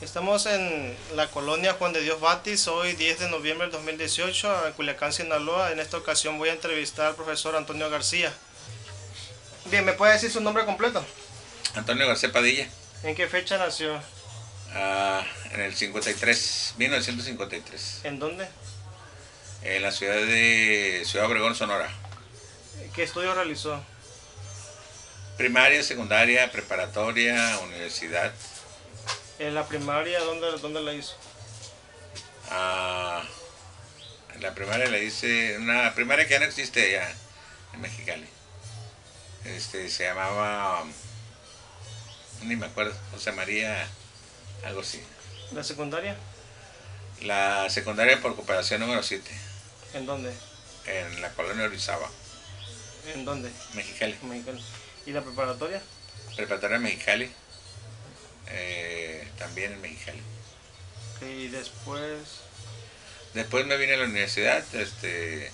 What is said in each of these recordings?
Estamos en la colonia Juan de Dios Batis, hoy 10 de noviembre del 2018, en Culiacán, Sinaloa. En esta ocasión voy a entrevistar al profesor Antonio García. Bien, ¿me puede decir su nombre completo? Antonio García Padilla, ¿En qué fecha nació? en el 53, 1953, ¿En dónde? en la ciudad de Ciudad Obregón, Sonora. ¿Qué estudio realizó? Primaria, secundaria, preparatoria, universidad. ¿En la primaria dónde la hizo? Ah, la primaria la hice, una primaria que ya no existe ya en Mexicali. Se llamaba, ni me acuerdo, José María, algo así. ¿La secundaria? La secundaria por cooperación número 7, ¿En dónde? en la colonia Orizaba, ¿En dónde? Mexicali. En Mexicali. ¿Y la preparatoria? Preparatoria Mexicali, también en Mexicali. Y después... Después me vine a la universidad, entré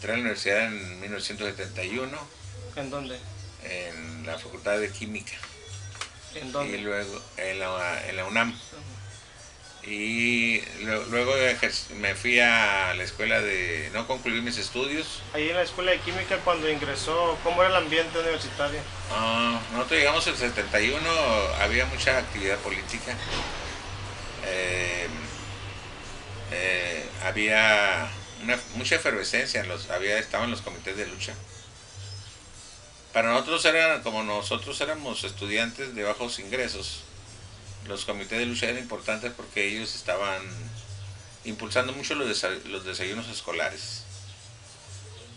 a la universidad en 1971 ¿En dónde? en la Facultad de Química ¿En y dónde? luego en la UNAM. Y luego me fui a la escuela de... No concluí mis estudios. Ahí en la escuela de química cuando ingresó, ¿cómo era el ambiente universitario? Nosotros llegamos en el 71, había mucha actividad política. Eh, Había mucha efervescencia, estaban los comités de lucha. Para nosotros como nosotros éramos estudiantes de bajos ingresos, los comités de lucha eran importantes porque ellos estaban impulsando mucho los desayunos escolares.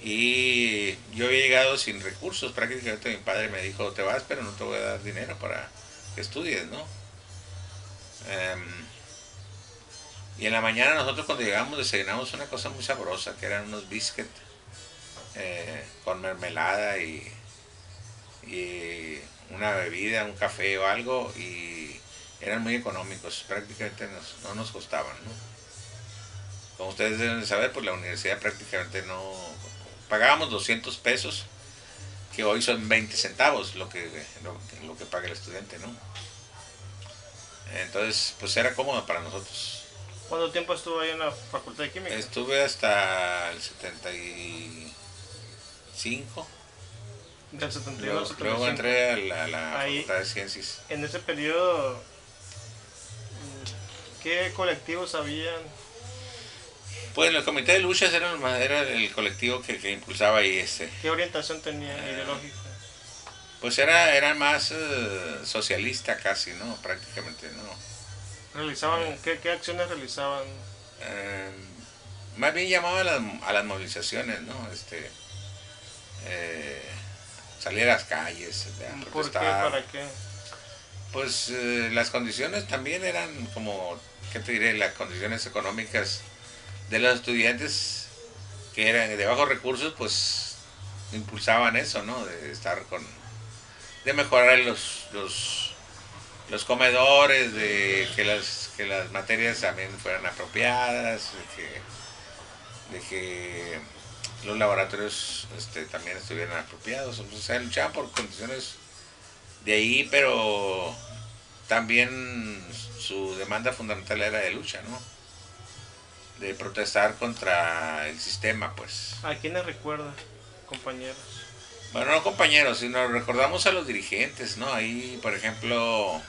Y yo había llegado sin recursos, prácticamente mi padre me dijo, te vas, pero no te voy a dar dinero para que estudies, ¿no? Y en la mañana nosotros cuando llegamos desayunamos una cosa muy sabrosa, que eran unos biscuits con mermelada y una bebida, un café o algo, y eran muy económicos, prácticamente no nos costaban, ¿no? Como ustedes deben de saber, pues la universidad prácticamente no... Pagábamos 200 pesos, que hoy son 20 centavos lo que paga el estudiante, ¿no? Entonces, pues era cómodo para nosotros. ¿Cuánto tiempo estuvo ahí en la facultad de química? Estuve hasta el 75. Del 71 al Luego 75. entré a la Ahí, Facultad de Ciencias. en ese periodo, ¿qué colectivos habían? Pues el comité de luchas era el colectivo que impulsaba ahí ¿Qué orientación tenían ideológica? Pues era más socialista casi, ¿no? Prácticamente, ¿no? ¿Realizaban, qué acciones realizaban? Eh, Más bien llamaba a las movilizaciones, ¿no? Eh, Salir a las calles a ¿Por qué? protestar. ¿Para qué? Pues las condiciones también eran como, ¿qué te diré? Las condiciones económicas de los estudiantes que eran de bajos recursos, pues impulsaban eso, ¿no? De mejorar los comedores, de que las materias también fueran apropiadas, de que los laboratorios también estuvieran apropiados. O sea, luchaban por condiciones de ahí, pero también su demanda fundamental era de lucha, ¿no? De protestar contra el sistema, pues. ¿A quiénes recuerda, compañeros? Bueno, no compañeros, sino recordamos a los dirigentes, ¿no? Ahí, por ejemplo,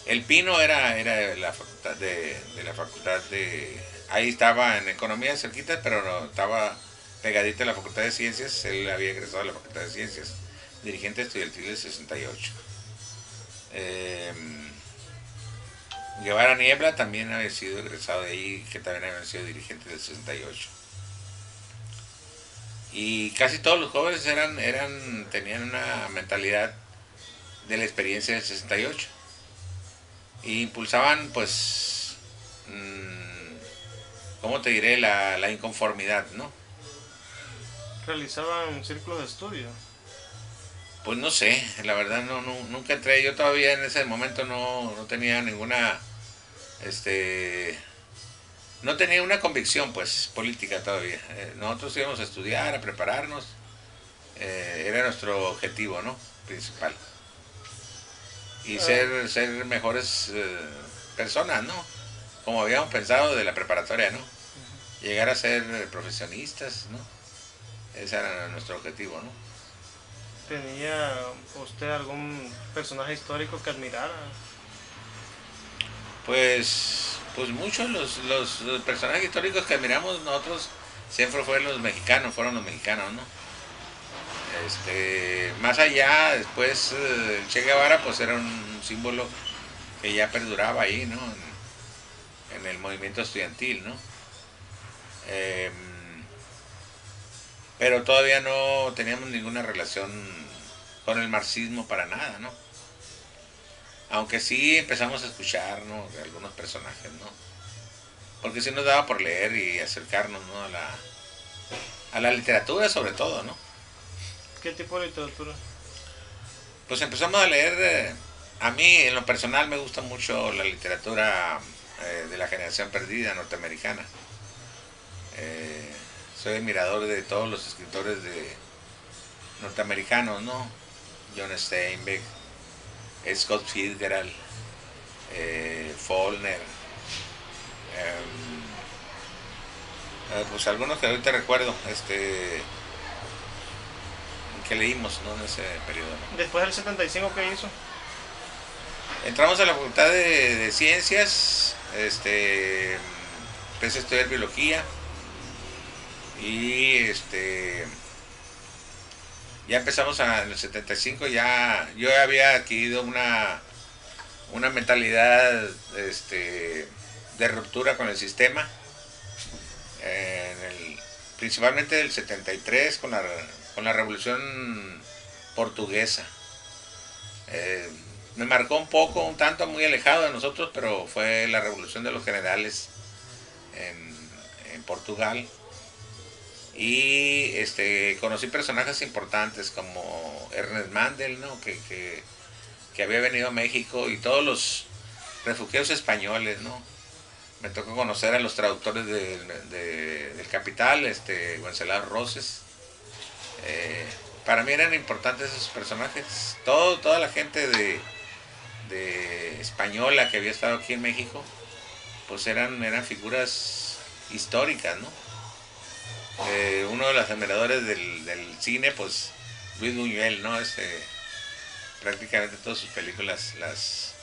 el Pino era de la facultad de la facultad de... Ahí estaba en economía cerquita, pero no, estaba pegadita a la facultad de ciencias. Él había egresado a la facultad de ciencias, dirigente estudiantil del 68. Eh, Guevara Niebla también había sido egresado de ahí, que también había sido dirigente del 68. Y casi todos los jóvenes tenían una mentalidad de la experiencia del 68. Y impulsaban, pues, ¿cómo te diré? La inconformidad, ¿no? ¿Realizaban círculos de estudio? Pues no sé, la verdad nunca entré. Yo todavía en ese momento no tenía ninguna, no tenía una convicción, pues, política todavía. Nosotros íbamos a estudiar, a prepararnos. Era nuestro objetivo, ¿no? Principal. y ser mejores personas, ¿no? Como habíamos pensado de la preparatoria, ¿no? Llegar a ser profesionistas, ¿no? Ese era nuestro objetivo, ¿no? ¿Tenía usted algún personaje histórico que admirara? Pues muchos los personajes históricos que admiramos nosotros siempre fueron los mexicanos, ¿no? Más allá, después el Che Guevara pues era un símbolo que ya perduraba ahí, ¿no? En el movimiento estudiantil, ¿no? Pero todavía no teníamos ninguna relación con el marxismo para nada, ¿no? Aunque sí empezamos a escuchar, ¿no? De algunos personajes, ¿no? Porque sí nos daba por leer y acercarnos, ¿no? A la literatura sobre todo, ¿no? ¿Qué tipo de literatura? Pues empezamos a leer, a mí en lo personal me gusta mucho la literatura de la generación perdida norteamericana. Soy admirador de todos los escritores norteamericanos, ¿no? John Steinbeck, Scott Fitzgerald, Faulkner, pues algunos que ahorita recuerdo, que leímos, ¿no? En ese periodo, ¿no? Después del 75, ¿qué hizo? Entramos a la facultad de ciencias, empecé a estudiar biología y ya empezamos en el 75, ya yo había adquirido una mentalidad de ruptura con el sistema, principalmente del 73 con la revolución portuguesa. Me marcó un tanto muy alejado de nosotros, pero fue la revolución de los generales en Portugal. Y conocí personajes importantes como Ernest Mandel, ¿no? que había venido a México, y todos los refugiados españoles, ¿no? Me tocó conocer a los traductores del Capital, Wenceslao Roses. Para mí eran importantes esos personajes. Toda la gente de española que había estado aquí en México, pues eran figuras históricas, ¿no? Uno de los admiradores del cine, pues Luis Buñuel, ¿no? Prácticamente todas sus películas las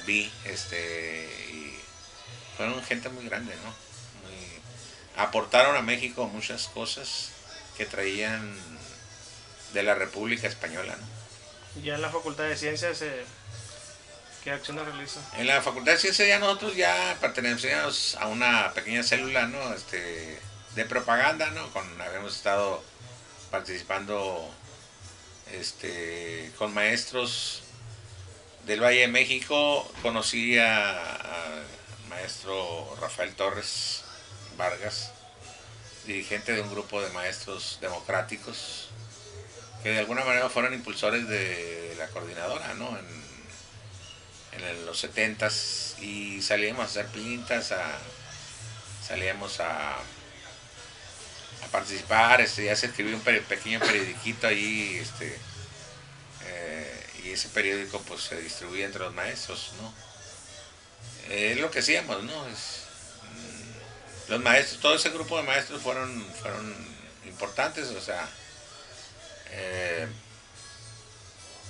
vi, y fueron gente muy grande, ¿no? Aportaron a México muchas cosas que traían de la República Española, ¿no? Ya en la Facultad de Ciencias, ¿qué acciones realiza? En la Facultad de Ciencias ya nosotros ya pertenecíamos a una pequeña célula, ¿no? De propaganda, ¿no? Habíamos estado participando con maestros del Valle de México. Conocí al maestro Rafael Torres Vargas, dirigente de un grupo de maestros democráticos que de alguna manera fueron impulsores de la coordinadora, ¿no? En los 70s, y salíamos a hacer pintas, salíamos a participar, ya se escribió un pequeño periodiquito ahí, y ese periódico pues se distribuía entre los maestros, ¿no? Es lo que hacíamos, ¿no? Los maestros, todo ese grupo de maestros fueron importantes, o sea,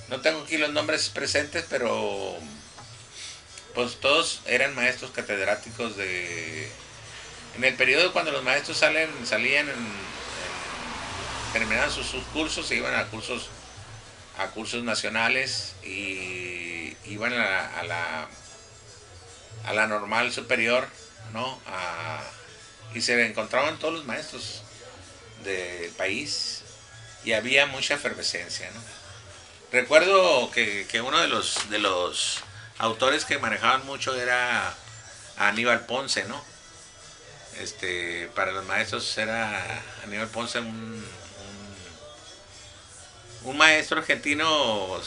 no tengo aquí los nombres presentes, pero pues todos eran maestros catedráticos en el periodo cuando los maestros salían terminaban sus cursos, se iban a cursos nacionales y iban a la normal superior, ¿no? Y se encontraban todos los maestros del país y había mucha efervescencia, ¿no? Recuerdo que uno de los autores que manejaban mucho era Aníbal Ponce, ¿no? Para los maestros era Aníbal Ponce un maestro argentino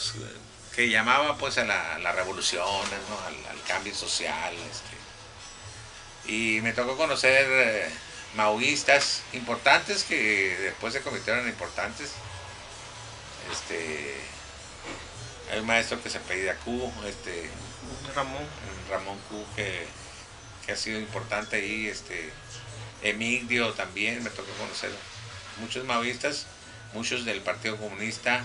que llamaba pues a la revolución, ¿no? al cambio social, y me tocó conocer maoístas importantes que después se convirtieron en importantes, Hay un maestro que se apellida Q, Ramón. Ramón Q, que ha sido importante ahí, Emigdio también, me tocó conocer muchos maoístas, muchos del Partido Comunista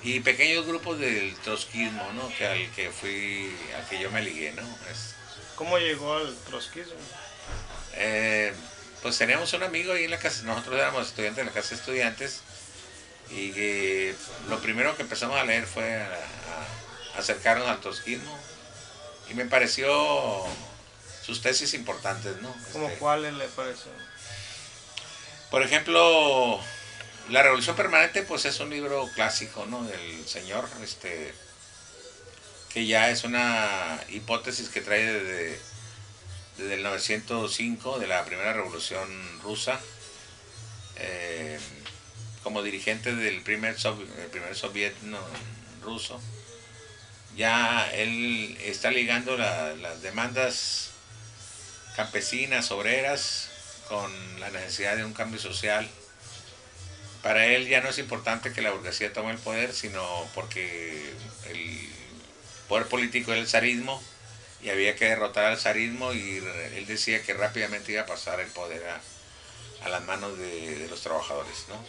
y pequeños grupos del trotskismo, ¿no? Al que yo me ligué, ¿no? ¿Cómo llegó al trotskismo? Eh, pues teníamos un amigo ahí en la casa, nosotros éramos estudiantes en la casa de estudiantes y lo primero que empezamos a leer fue a acercarnos al trotskismo y me pareció sus tesis importantes, ¿no? ¿Cómo cuáles le pareció? Por ejemplo, La Revolución Permanente, pues es un libro clásico, ¿no? Del señor, que ya es una hipótesis que trae desde el 905, de la primera revolución rusa, como dirigente del primer soviet, ¿no? ruso. Ya él está ligando las demandas campesinas, obreras, con la necesidad de un cambio social. Para él ya no es importante que la burguesía tome el poder, sino porque el poder político es el zarismo y había que derrotar al zarismo, y él decía que rápidamente iba a pasar el poder a las manos de los trabajadores, ¿no?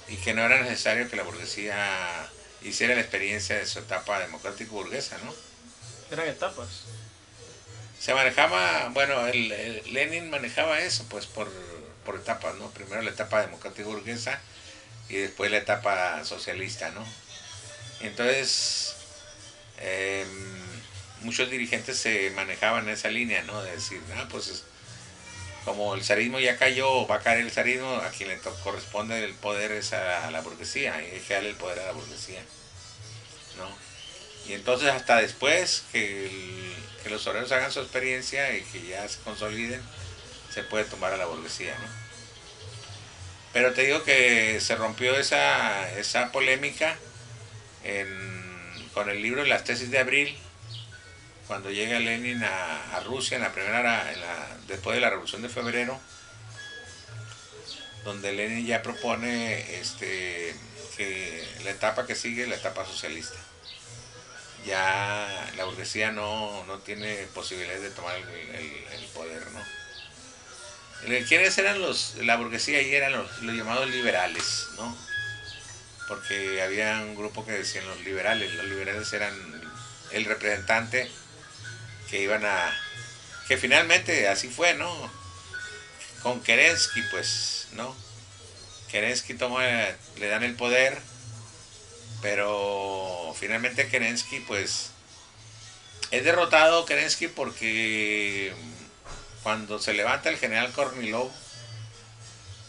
Y que no era necesario que la burguesía hiciera la experiencia de su etapa democrático burguesa, ¿no? Eran etapas. Se manejaba, bueno, Lenin manejaba eso pues por etapas, ¿no? Primero la etapa democrático burguesa y después la etapa socialista, ¿no? Entonces, muchos dirigentes se manejaban en esa línea, ¿no? De decir, pues como el zarismo ya cayó, va a caer el zarismo, a quien le corresponde el poder es a la burguesía, y hay que darle el poder a la burguesía, ¿no? Y entonces hasta después que los obreros hagan su experiencia y que ya se consoliden, se puede tomar a la burguesía, ¿no? Pero te digo que se rompió esa polémica con el libro Las tesis de abril, cuando llega Lenin a Rusia después de la Revolución de Febrero, donde Lenin ya propone que la etapa que sigue es la etapa socialista. Ya la burguesía no tiene posibilidades de tomar el poder, ¿no? ¿Quiénes eran la burguesía? Y eran los llamados liberales, ¿no? Porque había un grupo que decían los liberales eran el representante que finalmente así fue, ¿no? Con Kerensky, pues, ¿no? Kerensky le dan el poder, pero finalmente Kerensky, pues, es derrotado Kerensky porque cuando se levanta el general Kornilov,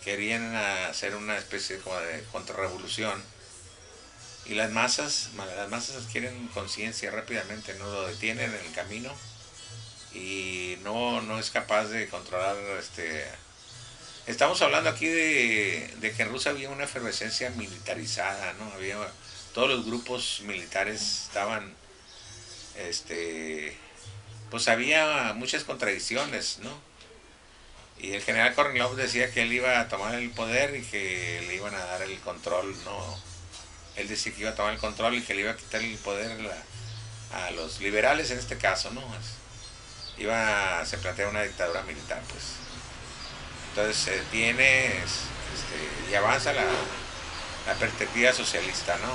querían hacer una especie como de contrarrevolución, y las masas adquieren conciencia rápidamente, no lo detienen en el camino y no es capaz de controlar. Estamos hablando aquí de que en Rusia había una efervescencia militarizada, ¿no? Todos los grupos militares estaban, pues había muchas contradicciones, ¿no? Y el general Kornilov decía que él iba a tomar el poder y que le iban a dar el control, ¿no? Él decía que iba a tomar el control y que le iba a quitar el poder a los liberales en este caso, ¿no? Se plantea una dictadura militar, pues. Entonces se tiene y avanza la perspectiva socialista, ¿no?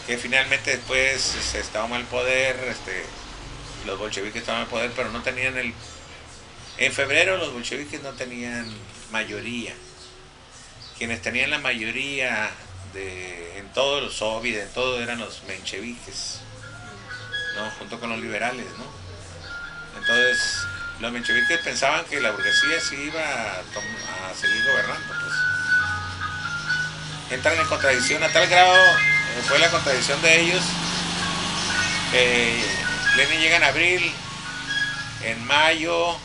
Que finalmente después se toma el poder, los bolcheviques toman el poder, pero no tenían en febrero los bolcheviques no tenían mayoría. Quienes tenían la mayoría en todos los soviets, en todo, eran los mencheviques, ¿no? Junto con los liberales, ¿no? Entonces los mencheviques pensaban que la burguesía sí iba a seguir gobernando, pues. Entran en contradicción a tal grado, fue la contradicción de ellos, que Lenin llega en abril, en mayo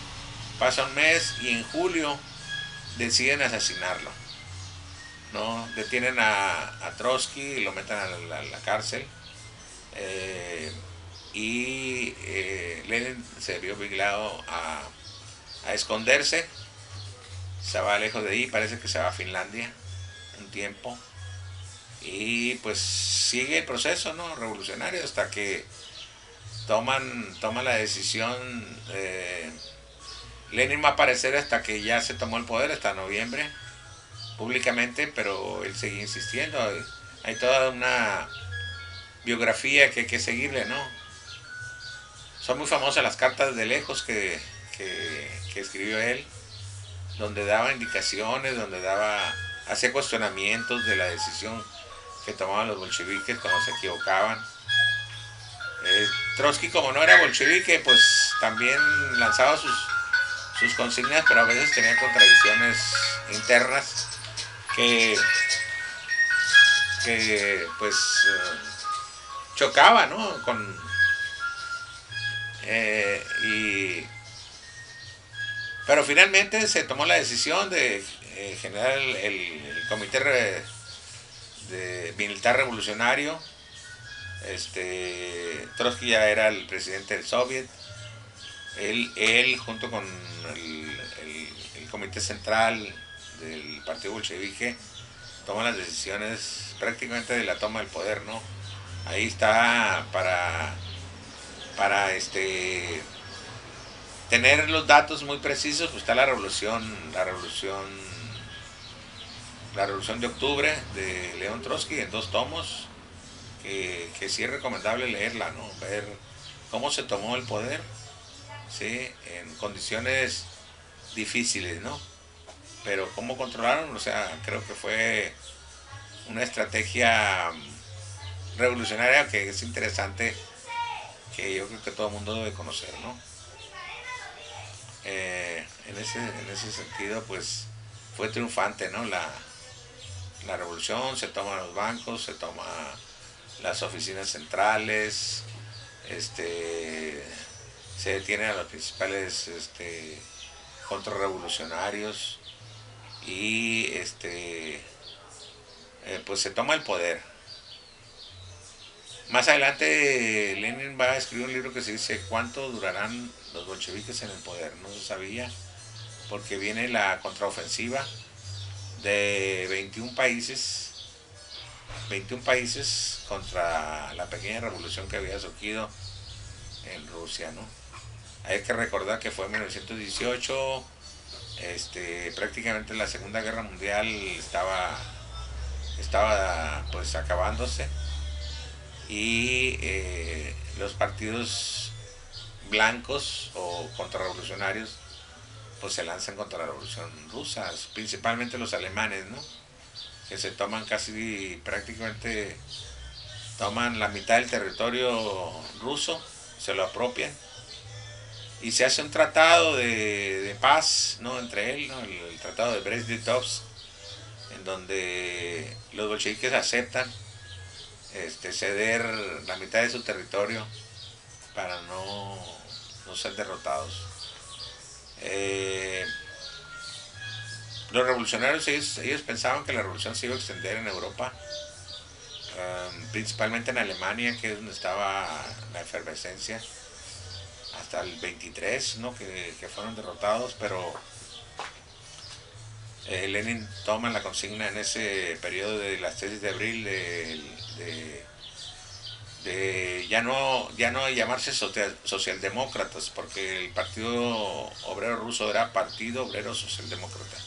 pasa un mes y en julio deciden asesinarlo, ¿no? Detienen a Trotsky y lo meten a la cárcel, y Lenin se vio obligado a esconderse, se va lejos de ahí, parece que se va a Finlandia un tiempo, y pues sigue el proceso, ¿no?, revolucionario hasta que toman la decisión. Lenin va a aparecer hasta que ya se tomó el poder, hasta noviembre, públicamente, pero él seguía insistiendo. Hay toda una biografía que hay que seguirle, ¿no? Son muy famosas las cartas de lejos que escribió él, donde daba indicaciones, hacía cuestionamientos de la decisión que tomaban los bolcheviques cuando se equivocaban. Trotsky, como no era bolchevique, pues también lanzaba sus consignas, pero a veces tenía contradicciones internas que pues chocaba, ¿no? Pero finalmente se tomó la decisión de generar el comité militar revolucionario. Trotsky ya era el presidente del Soviet. Él junto con el comité central del partido bolchevique toma las decisiones prácticamente de la toma del poder, ¿no? Ahí está para tener los datos muy precisos, pues está la revolución de octubre de León Trotsky en 2 tomos, que sí es recomendable leerla, ¿no? Ver cómo se tomó el poder, ¿sí?, en condiciones difíciles, ¿no? Pero cómo controlaron, o sea, creo que fue una estrategia revolucionaria que es interesante, que yo creo que todo el mundo debe conocer, ¿no? En ese sentido, pues fue triunfante, ¿no? La revolución. Se toman los bancos, se toman las oficinas centrales, se detienen a los principales contrarrevolucionarios y pues se toma el poder. Más adelante Lenin va a escribir un libro que se dice ¿cuánto durarán los bolcheviques en el poder? No se sabía, porque viene la contraofensiva de 21 países contra la pequeña revolución que había surgido en Rusia, ¿no? Hay que recordar que fue en 1918, prácticamente la Segunda Guerra Mundial estaba pues acabándose, y los partidos blancos o contrarrevolucionarios pues se lanzan contra la revolución rusa, principalmente los alemanes, ¿no?, que se toman prácticamente toman la mitad del territorio ruso, se lo apropian, y se hace un tratado de paz, ¿no?, entre él, ¿no?, el tratado de Brest-Litovsk, en donde los bolcheviques aceptan ceder la mitad de su territorio para no ser derrotados. Los revolucionarios, ellos pensaban que la revolución se iba a extender en Europa, principalmente en Alemania, que es donde estaba la efervescencia, hasta el 23, ¿no?, que fueron derrotados, pero Lenin toma la consigna en ese periodo de las tesis de abril de ya no llamarse socialdemócratas, porque el Partido Obrero Ruso era Partido Obrero Socialdemócrata.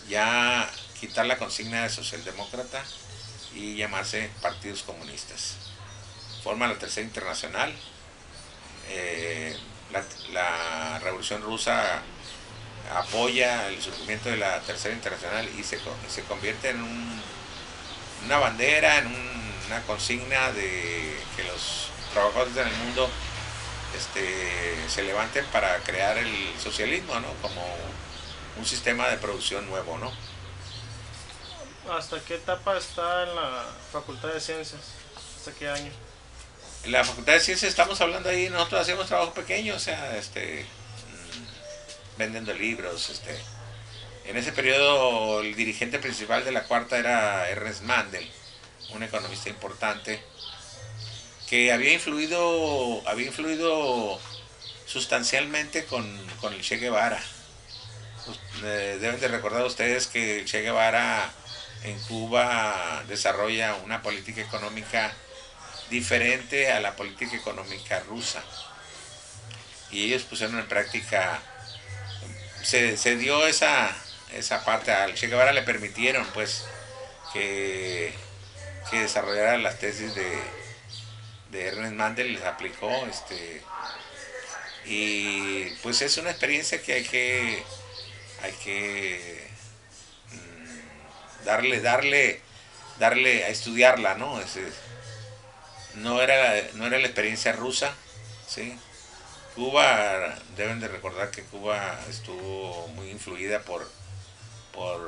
Ya quitar la consigna de socialdemócrata y llamarse partidos comunistas. Forma la Tercera Internacional. La Revolución Rusa apoya el surgimiento de la Tercera Internacional y se convierte en una bandera, en una consigna de que los trabajadores del mundo se levanten para crear el socialismo, ¿no?, como un sistema de producción nuevo, ¿no? ¿Hasta qué etapa está en la Facultad de Ciencias? ¿Hasta qué año? En la Facultad de Ciencias estamos hablando ahí, nosotros hacíamos trabajo pequeño, o sea, vendiendo libros. En ese periodo el dirigente principal de la cuarta era Ernest Mandel, un economista importante que había influido sustancialmente con el Che Guevara. Deben de recordar ustedes que el Che Guevara en Cuba desarrolla una política económica diferente a la política económica rusa. Y ellos pusieron en práctica, se dio esa parte, al Che Guevara le permitieron pues que desarrollara las tesis de Ernest Mandel, les aplicó, y pues es una experiencia que hay que darle a estudiarla, ¿no? No era la experiencia rusa, ¿sí? Cuba, deben de recordar que Cuba estuvo muy influida por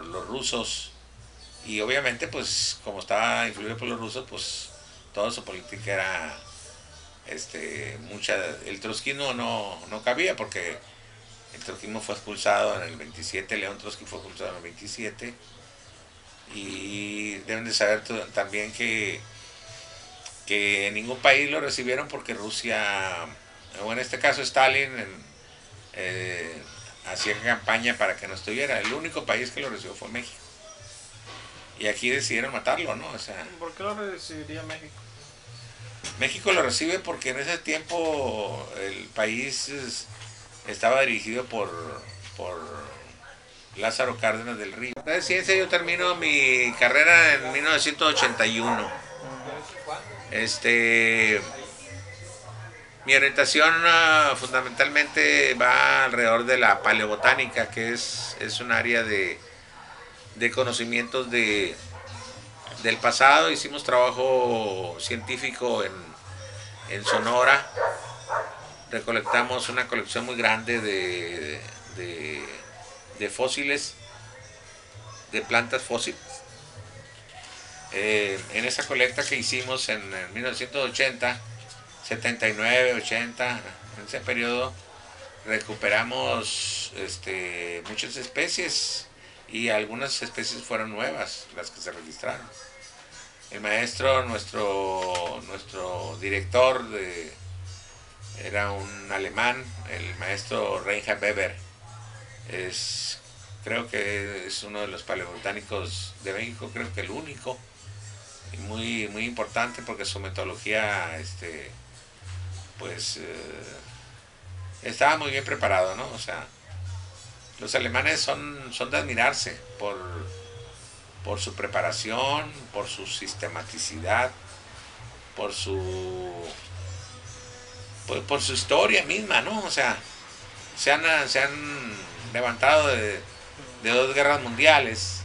los rusos, y obviamente pues como estaba influida por los rusos, pues toda su política era el trotskismo no cabía, porque el trotskismo fue expulsado en el 27, León Trotsky fue expulsado en el 27, y deben de saber también que en ningún país lo recibieron, porque Rusia, o en este caso Stalin, hacía campaña para que no estuviera. El único país que lo recibió fue México, y aquí decidieron matarlo, ¿no? O sea, ¿por qué lo recibiría México? México lo recibe porque en ese tiempo el país estaba dirigido por Lázaro Cárdenas del Río. De ciencia, yo termino mi carrera en 1981. Mi orientación fundamentalmente va alrededor de la paleobotánica, que es un área de conocimientos del pasado. Hicimos trabajo científico en Sonora, recolectamos una colección muy grande de fósiles, de plantas fósiles. En esa colecta que hicimos en 1980, 79, 80, en ese periodo, recuperamos muchas especies, y algunas especies fueron nuevas las que se registraron. El maestro, nuestro director, era un alemán, el maestro Reinhard Weber. Creo que es uno de los paleobotánicos de México, creo que el único, y muy, muy importante, porque su metodología estaba muy bien preparado, ¿no? O sea, los alemanes son de admirarse por su preparación, por su sistematicidad, por su historia misma, ¿no? O sea, se han levantado de 2 guerras mundiales,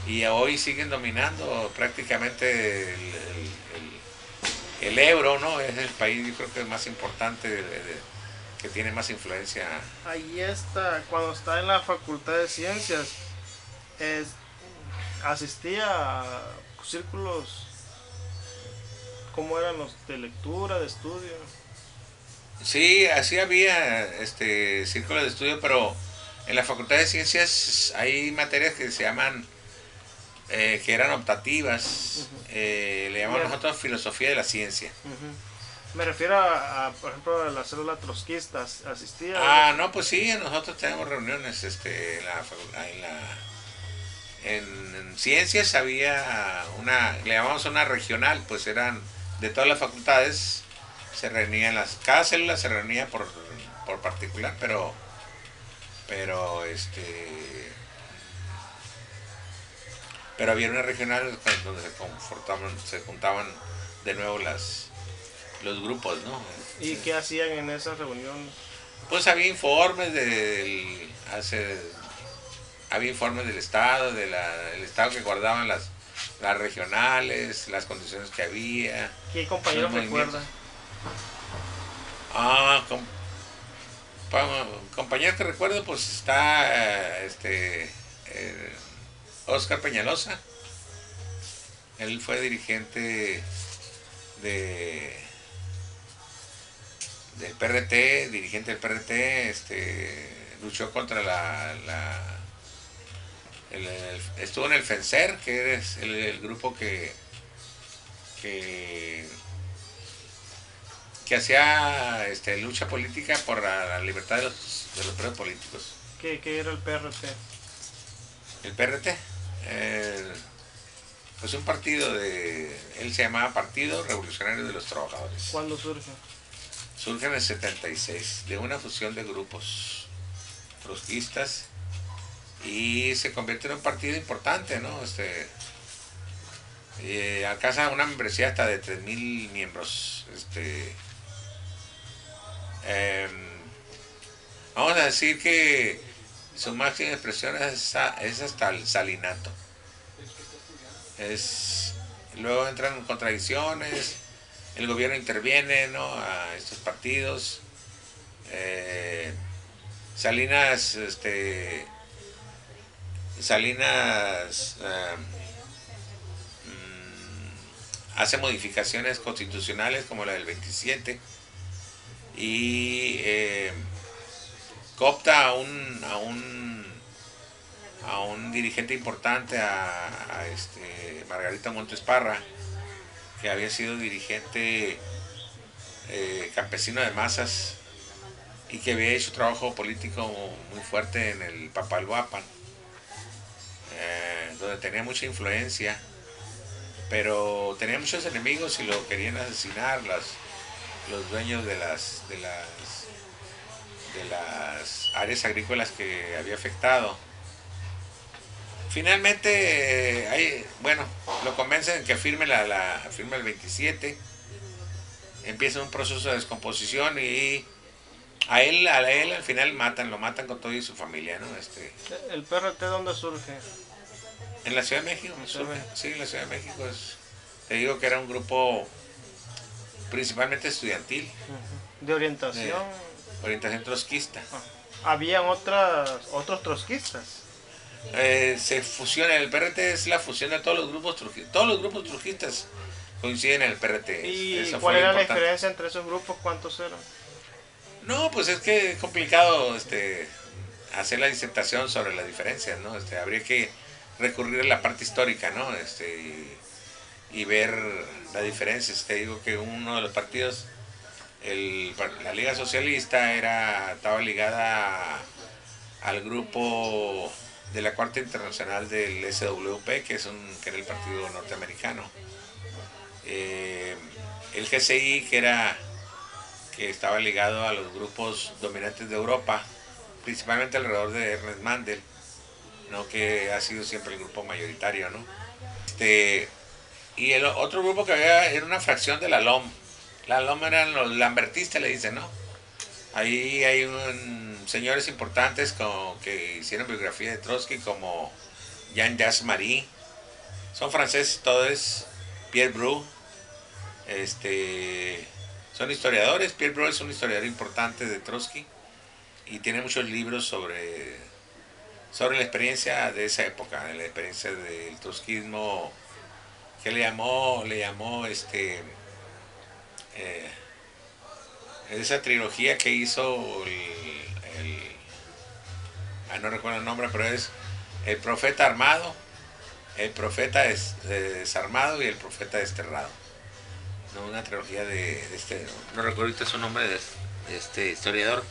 y hoy siguen dominando prácticamente el euro, ¿no? Es el país, yo creo que es más importante, que tiene más influencia. Ahí está, cuando está en la Facultad de Ciencias, asistía a círculos, ¿cómo eran los de lectura, de estudio? Sí, así había círculos de estudio, pero en la Facultad de Ciencias hay materias que se llaman, que eran optativas, le llamamos nosotros filosofía de la ciencia. Me refiero a, por ejemplo, a la célula trotskista, ¿asistía? No, pues sí, nosotros tenemos reuniones en ciencias. Había le llamamos una regional, pues eran de todas las facultades, se reunían cada célula se reunía por particular, pero había una regional donde se juntaban de nuevo los grupos, ¿no? ¿Y qué hacían en esas reuniones? Pues había informes había informes del Estado, el Estado que guardaban las regionales, las condiciones que había. ¿Qué compañeros recuerdan? Compañero que recuerdo, pues está Oscar Peñalosa. Él fue dirigente del PRT, luchó contra estuvo en el FENSER, que es el grupo que hacía lucha política por la libertad de los presos políticos. ¿Qué era el PRT? El PRT, pues un partido él se llamaba Partido Revolucionario de los Trabajadores. ¿Cuándo surge? Surge en el 76, de una fusión de grupos trotskistas, y se convierte en un partido importante, ¿no? Alcanza una membresía hasta de 3.000 miembros. Vamos a decir que su máxima expresión es hasta el salinato. Luego entran contradicciones, el gobierno interviene, ¿no?, a estos partidos. Salinas hace modificaciones constitucionales como la del 27 y coopta a un dirigente importante, a Margarito Montes Parra, que había sido dirigente campesino de masas y que había hecho trabajo político muy fuerte en el Papaloapan, donde tenía mucha influencia, pero tenía muchos enemigos y lo querían asesinar los dueños de las áreas agrícolas que había afectado. Finalmente, lo convencen que firme el 27, empieza un proceso de descomposición y a él al final lo matan con todo y su familia, ¿no? ¿El PRT dónde surge? En la Ciudad de México. Sí, en la Ciudad de México. Te digo que era un grupo principalmente estudiantil. ¿De orientación? Orientación trotskista. ¿Habían otros trotskistas? Se fusiona, el PRT es la fusión de todos los grupos trotskistas. Todos los grupos trotskistas coinciden en el PRT. ¿Y cuál era la diferencia entre esos grupos? ¿Cuántos eran? No, pues es que es complicado hacer la disertación sobre las diferencias, ¿no? Habría que recurrir a la parte histórica, ¿no? Y ver las diferencias. Te digo que uno de los partidos, la Liga Socialista, estaba ligada al grupo de la Cuarta Internacional del SWP, que era el partido norteamericano. El GCI, que estaba ligado a los grupos dominantes de Europa, principalmente alrededor de Ernest Mandel, ¿no?, que ha sido siempre el grupo mayoritario, ¿no? Y el otro grupo que había era una fracción de la LOM. La LOM eran los lambertistas, le dicen, ¿no? Ahí hay señores importantes que hicieron biografía de Trotsky, como Jean-Jacques Marie. Son franceses todos. Pierre Bru. Son historiadores. Pierre Bru es un historiador importante de Trotsky y tiene muchos libros sobre la experiencia de esa época, la experiencia del trotskismo, que le llamó esa trilogía que hizo no recuerdo el nombre, pero es El Profeta Armado, El Profeta Desarmado y El Profeta Desterrado. No, una trilogía no recuerdo ahorita su nombre, de este historiador.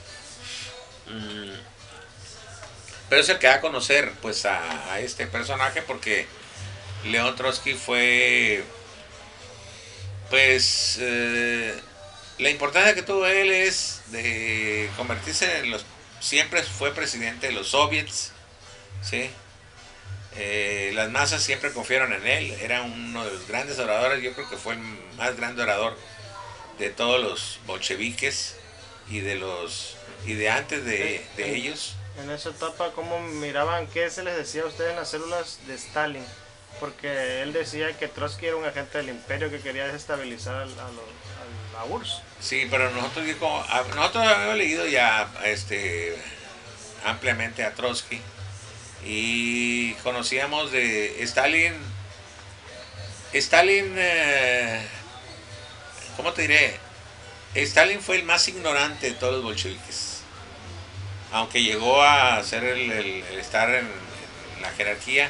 Pero es el que da a conocer, pues, a este personaje, porque León Trotsky fue, pues, la importancia que tuvo él es de convertirse siempre fue presidente de los soviets, ¿sí? Las masas siempre confiaron en él, era uno de los grandes oradores, yo creo que fue el más grande orador de todos los bolcheviques y de antes de ellos. En esa etapa, ¿cómo miraban, qué se les decía a ustedes en las células de Stalin? Porque él decía que Trotsky era un agente del imperio que quería desestabilizar a la URSS. Sí, pero nosotros habíamos leído ya ampliamente a Trotsky y conocíamos de Stalin. ¿Cómo te diré? Stalin fue el más ignorante de todos los bolcheviques, aunque llegó a ser estar en la jerarquía,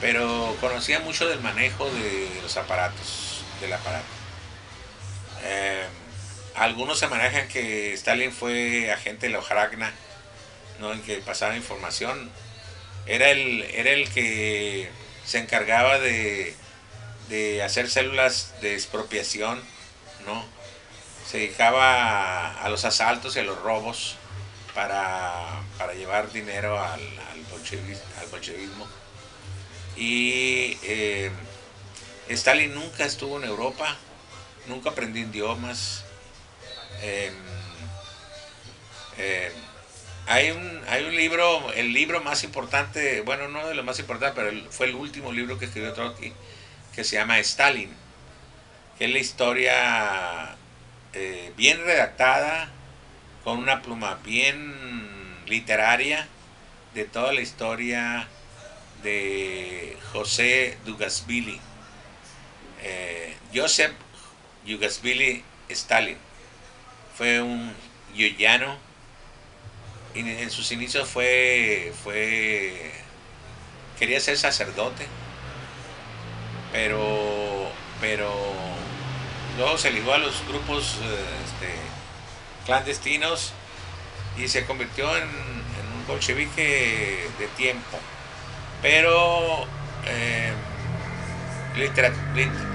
pero conocía mucho del manejo de los aparatos, del aparato. Algunos se manejan que Stalin fue agente de la Ojragna, ¿no?, en que pasaba información. Era el que se encargaba de hacer células de expropiación, ¿no? Se dedicaba a los asaltos y a los robos para llevar dinero al bolchevismo. Y Stalin nunca estuvo en Europa, nunca aprendió idiomas. Eh, eh, hay un libro, el libro más importante, bueno, no de lo más importante, pero fue el último libro que escribió Trotsky, que se llama Stalin, que es la historia bien redactada, con una pluma bien literaria, de toda la historia de José Dugashvili, Joseph Dugashvili Stalin. Fue un georgiano y en sus inicios quería ser sacerdote, pero luego se ligó a los grupos clandestinos y se convirtió en un bolchevique de tiempo, pero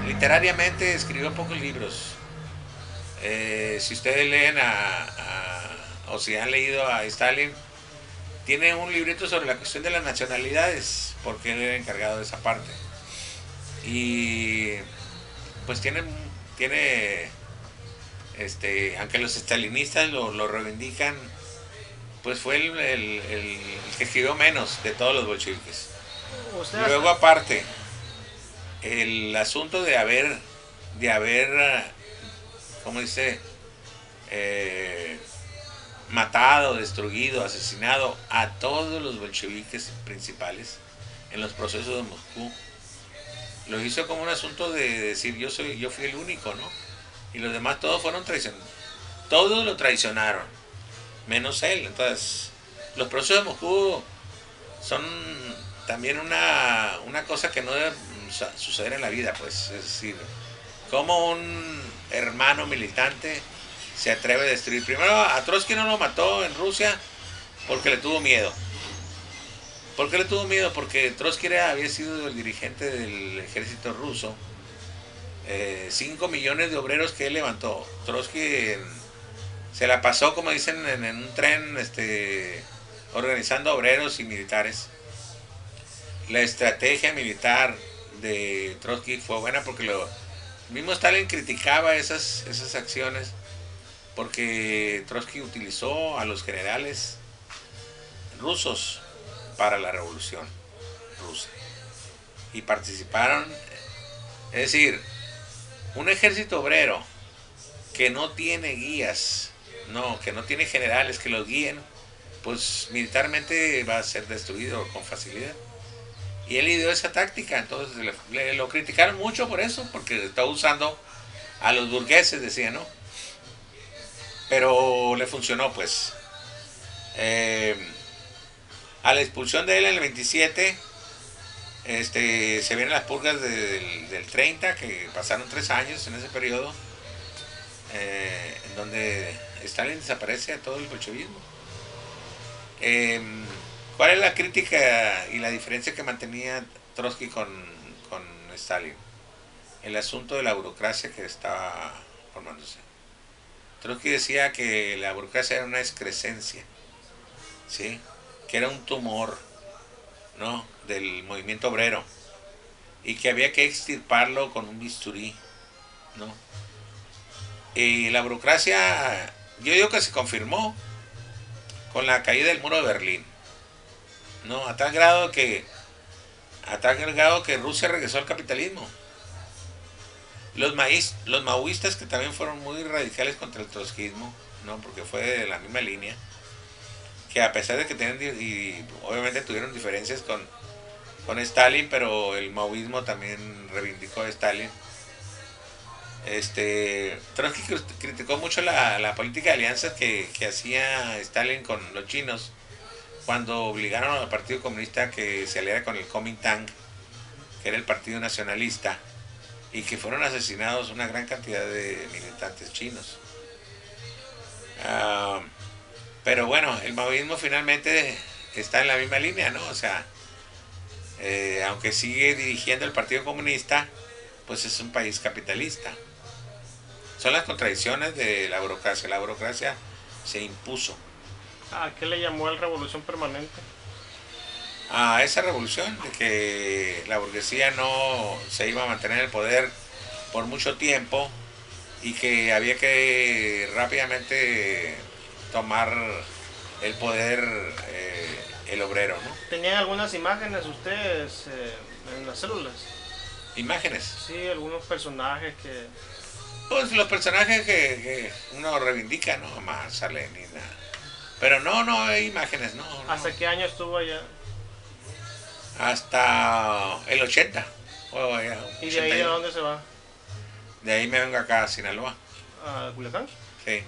literariamente escribió pocos libros. Si ustedes leen o si han leído a Stalin, tiene un librito sobre la cuestión de las nacionalidades, porque él era encargado de esa parte. Y pues tiene aunque los stalinistas lo reivindican, pues fue el que escribió menos de todos los bolcheviques. Y luego aparte, el asunto de haber ¿cómo dice? Matado, destruido, asesinado a todos los bolcheviques principales en los procesos de Moscú. Lo hizo como un asunto de decir yo fui el único, ¿no? Y los demás todos fueron traicionados. Todos lo traicionaron, menos él. Entonces, los procesos de Moscú son también una cosa que no debe suceder en la vida, pues. Es decir, como un hermano militante se atreve a destruir. Primero, a Trotsky no lo mató en Rusia porque le tuvo miedo. ¿Por qué le tuvo miedo? Porque Trotsky había sido el dirigente del ejército ruso. 5 millones de obreros que él levantó. Trotsky se la pasó, como dicen, en un tren organizando obreros y militares. La estrategia militar de Trotsky fue buena porque el mismo Stalin criticaba esas acciones, porque Trotsky utilizó a los generales rusos para la revolución rusa y participaron. Es decir, un ejército obrero que no tiene guías, que no tiene generales que los guíen, pues militarmente va a ser destruido con facilidad. Y él ideó esa táctica, entonces lo criticaron mucho por eso, porque estaba usando a los burgueses, decían, ¿no? Pero le funcionó, pues. A la expulsión de él en el 27, se vienen las purgas del 30, que pasaron 3 años en ese periodo, en donde Stalin desaparece a todo el bolchevismo. ¿Cuál es la crítica y la diferencia que mantenía Trotsky con Stalin? El asunto de la burocracia que estaba formándose. Trotsky decía que la burocracia era una excrescencia, ¿sí? Que era un tumor, ¿no?, del movimiento obrero, y que había que extirparlo con un bisturí, ¿no? Y la burocracia, yo digo que se confirmó con la caída del muro de Berlín, ¿no? A tal grado que Rusia regresó al capitalismo. Los maoístas, que también fueron muy radicales contra el trotskismo, ¿no?, porque fue de la misma línea, que a pesar de que tenían, y obviamente tuvieron diferencias con Stalin, pero el maoísmo también reivindicó a Stalin. Trotsky criticó mucho la política de alianzas que hacía Stalin con los chinos, cuando obligaron al Partido Comunista que se aliara con el Kuomintang, que era el partido nacionalista, y que fueron asesinados una gran cantidad de militantes chinos. Pero bueno, el maoísmo finalmente está en la misma línea, ¿no? O sea, aunque sigue dirigiendo el Partido Comunista, pues es un país capitalista. Son las contradicciones de la burocracia. La burocracia se impuso. ¿A qué le llamó el revolución permanente? A esa revolución de que la burguesía no se iba a mantener en el poder por mucho tiempo y que había que rápidamente tomar el poder el obrero, ¿no? ¿Tenían algunas imágenes ustedes en las células? Imágenes. Sí, algunos personajes que... Pues los personajes que uno reivindica, ¿no? Marx, Lenin, pero no hay imágenes, no. ¿Hasta qué año estuvo allá? Hasta el 80. ¿Y de ahí a dónde se va? De ahí me vengo acá a Sinaloa. ¿A Culiacán? Sí.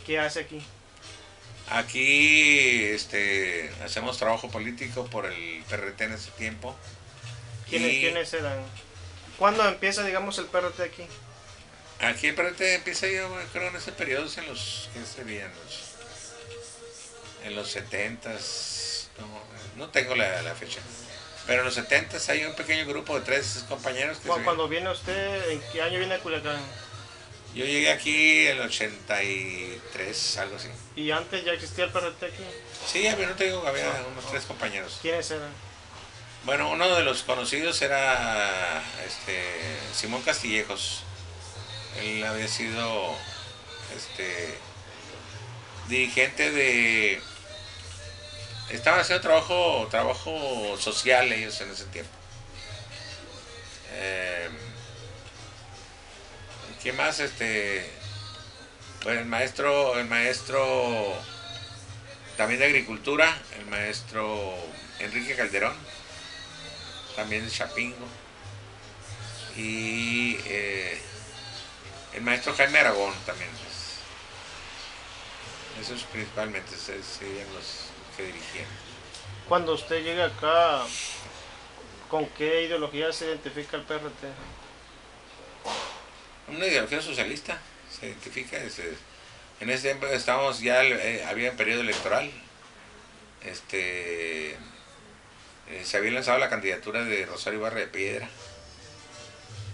¿Qué hace aquí? Aquí hacemos trabajo político por el PRT en ese tiempo. ¿Quiénes eran? ¿Cuándo empieza, digamos, el PRT aquí? Aquí el PRT empieza, yo creo, en ese periodo, en los, ¿qué serían? En los 70s, no tengo la fecha. Pero en los 70s hay un pequeño grupo de 3 compañeros que ¿Cuando viene usted, en qué año viene a Culiacán? Yo llegué aquí en el 83, algo así. ¿Y antes ya existía el PRT aquí? Sí, había unos 3 compañeros. ¿Quiénes eran? Bueno, uno de los conocidos era Simón Castillejos. Él había sido dirigente de... Estaban haciendo trabajo social ellos en ese tiempo. ¿Qué más? Pues el maestro también de agricultura, el maestro Enrique Calderón, también de Chapingo, y el maestro Jaime Aragón también. Esos principalmente serían los que dirigían. Cuando usted llega acá, ¿con qué ideología se identifica el PRT? Una ideología socialista se identifica. En ese tiempo estábamos ya, había un periodo electoral. Se había lanzado la candidatura de Rosario Ibarra de Piedra.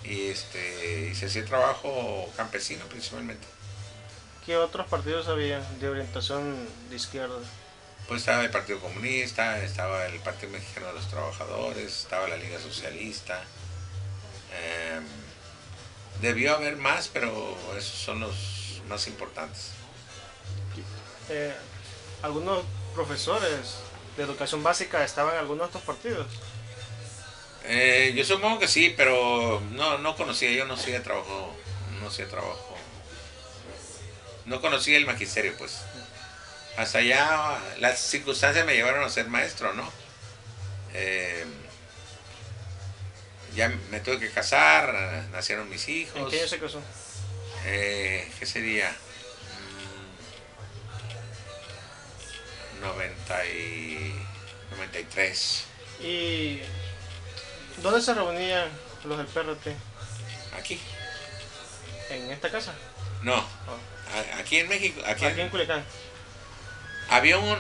Y se hacía trabajo campesino principalmente. ¿Qué otros partidos había de orientación de izquierda? Pues estaba el Partido Comunista, estaba el Partido Mexicano de los Trabajadores, estaba la Liga Socialista. Debió haber más, pero esos son los más importantes. ¿Algunos profesores de educación básica estaban en algunos de estos partidos? Yo supongo que sí, pero no conocía, yo no hacía trabajo, no conocía el magisterio, pues. Hasta allá las circunstancias me llevaron a ser maestro, ¿no? Ya me tuve que casar, nacieron mis hijos. ¿En qué año se casó? ¿Qué sería? 93. ¿Y dónde se reunían los del PRT? Aquí. ¿En esta casa? No, aquí en México. Aquí en Culiacán. Había una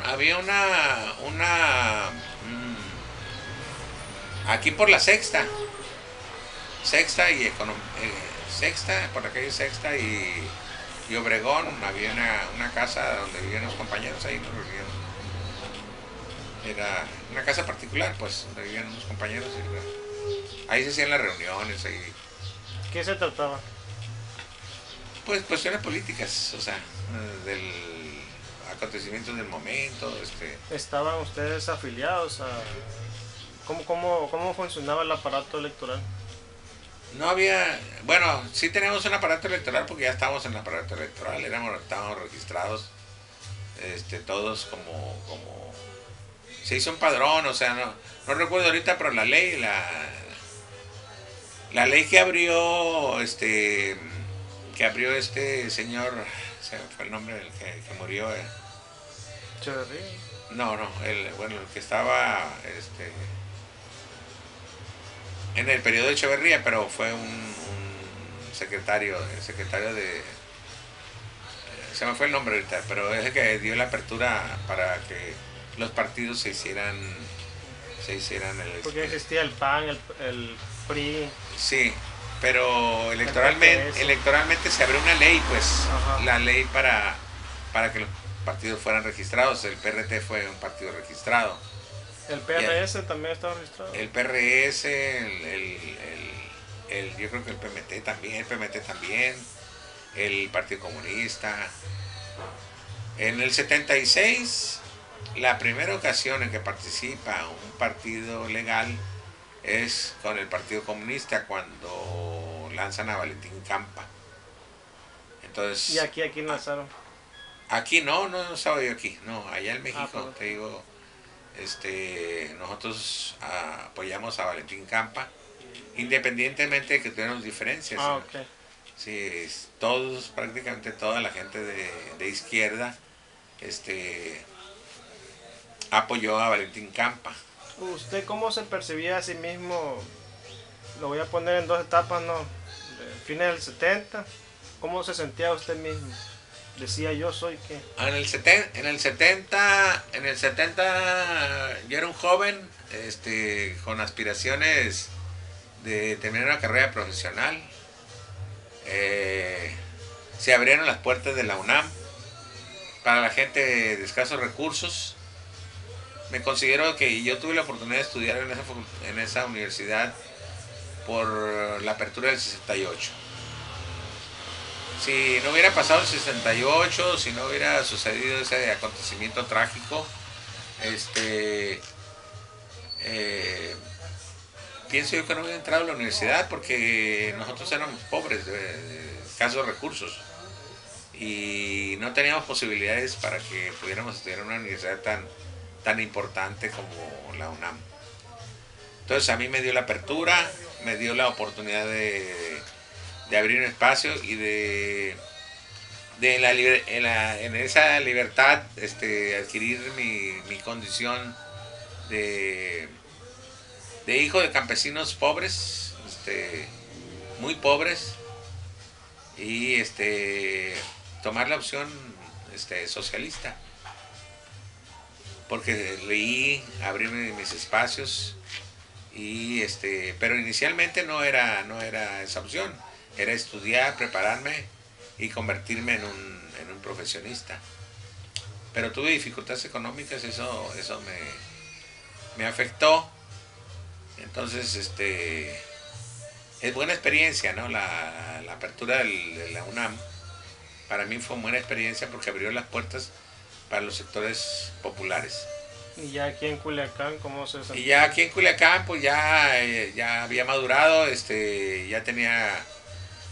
aquí por la Sexta y Sexta, por la calle Sexta y Obregón, había una casa donde vivían los compañeros, ahí nos reuníamos. Era una casa particular, pues, donde vivían unos compañeros. Ahí se hacían las reuniones. ¿Qué se trataba? Pues cuestiones políticas, o sea, del acontecimientos del momento. ¿Estaban ustedes afiliados a...? ¿Cómo funcionaba el aparato electoral? No había... Bueno, sí teníamos un aparato electoral porque ya estábamos en el aparato electoral, estábamos registrados todos como... Se hizo un padrón, o sea, no recuerdo ahorita, pero la ley que abrió este señor, se me fue el nombre del que murió. Echeverría. No, el que estaba en el periodo de Echeverría, pero fue un secretario, el secretario de... se me fue el nombre ahorita, pero es el que dio la apertura para que los partidos se hicieran se hicieran Porque existía el PAN, el PRI. Sí, pero electoralmente se abrió una ley, pues, Ajá. la ley para que los partidos fueran registrados. El PRT fue un partido registrado. El PRS también estaba registrado. El PRS, yo creo que el PMT también, el Partido Comunista. En el 76, la primera ocasión en que participa un partido legal es con el Partido Comunista, cuando lanzan a Valentín Campa. Entonces, ¿Y aquí lanzaron? Aquí no estaba yo aquí, no, allá en México, te digo, nosotros apoyamos a Valentín Campa, independientemente de que tuviéramos diferencias. Ok. Sí, todos, prácticamente toda la gente de izquierda, apoyó a Valentín Campa. ¿Usted cómo se percibía a sí mismo? Lo voy a poner en dos etapas, ¿no? De fines del 70, ¿cómo se sentía usted mismo? Decía, yo soy qué. En el 70 yo era un joven, con aspiraciones de terminar una carrera profesional. Se abrieron las puertas de la UNAM para la gente de escasos recursos. Me considero que yo tuve la oportunidad de estudiar en esa universidad por la apertura del 68. Si no hubiera pasado el 68, si no hubiera sucedido ese acontecimiento trágico, pienso yo que no hubiera entrado a la universidad, porque nosotros éramos pobres, de escasos recursos, y no teníamos posibilidades para que pudiéramos estudiar en una universidad tan importante como la UNAM. Entonces a mí me dio la apertura, me dio la oportunidad de abrir un espacio y en esa libertad adquirir mi condición de hijo de campesinos pobres, muy pobres, y tomar la opción socialista, porque leí, abrir mis espacios, y pero inicialmente no era esa opción, era estudiar, prepararme y convertirme en un profesionista. Pero tuve dificultades económicas, eso me afectó. Entonces, es buena experiencia, ¿no? La apertura de la UNAM para mí fue buena experiencia, porque abrió las puertas para los sectores populares. ¿Y ya aquí en Culiacán cómo se sentía? Y ya aquí en Culiacán, pues ya había madurado, ya tenía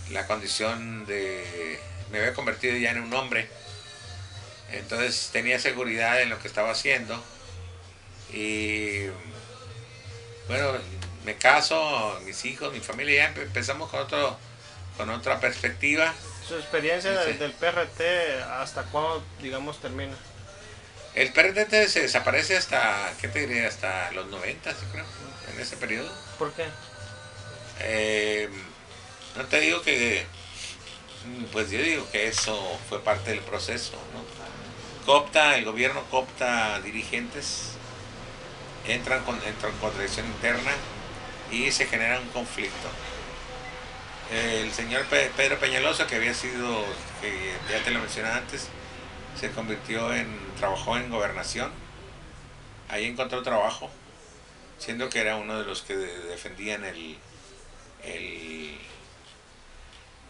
la condición me había convertido ya en un hombre. Entonces tenía seguridad en lo que estaba haciendo. Y bueno, me caso, mis hijos, mi familia, ya empezamos con otra perspectiva. ¿Su experiencia del PRT hasta cuándo, digamos, termina? El PRT se desaparece hasta, ¿qué te diré? Hasta los 90, creo, en ese periodo. ¿Por qué? No te digo que, pues yo digo que eso fue parte del proceso, ¿no? El gobierno coopta dirigentes, entran en contradicción interna y se genera un conflicto. El señor Pedro Peñalosa, que ya te lo mencioné antes, trabajó en gobernación. Ahí encontró trabajo, siendo que era uno de los que